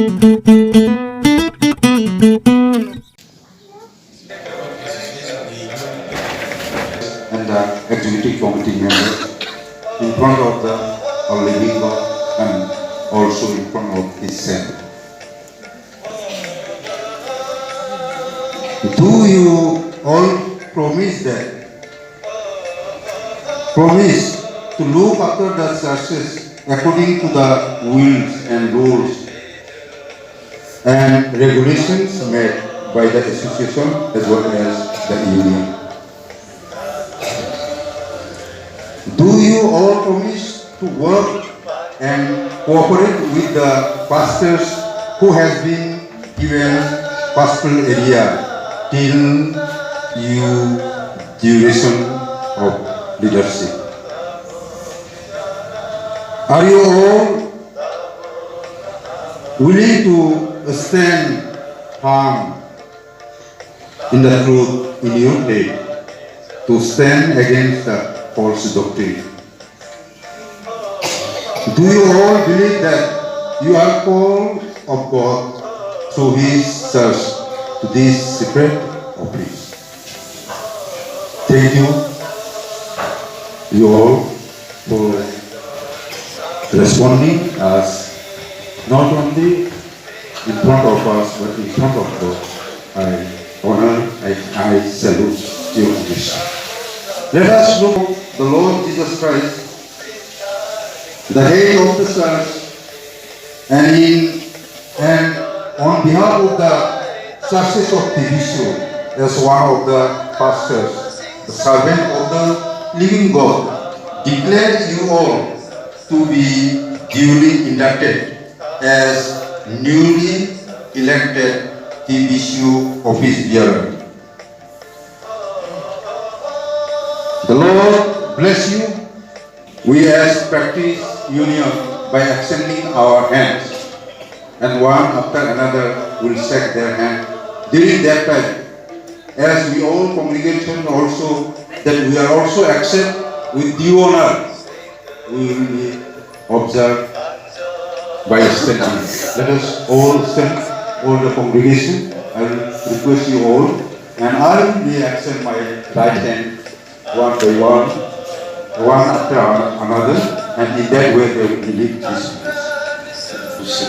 And the executive committee members in front of the living God and also in front of His Son. Do you all promise to look after the churches according to the wills and rules and regulations made by the association as well as the union? Do you all promise to work and cooperate with the pastors who has been given pastoral area till duration of leadership? Are you all willing to stand firm in the truth in your faith, to stand against the false doctrine? Do you all believe that you are called of God through His church to this secret office? Thank you all for responding as not only in front of us but in front of God. I salute you on this. Let us look the Lord Jesus Christ, the head of the church, and on behalf of the churches of TBCU, as one of the pastors, the servant of the living God, declare you all to be duly inducted as newly elected TBCU office bearer. The Lord bless you. We as practice union by extending our hands, and one after another will shake their hand during that time, as we all congregation also, that we are also accept with due honor. We will be observed by standing. Let us all stand, all the congregation. I will request you all, and I will be extend my right hand one by one after another, and in that way they will lead this peace.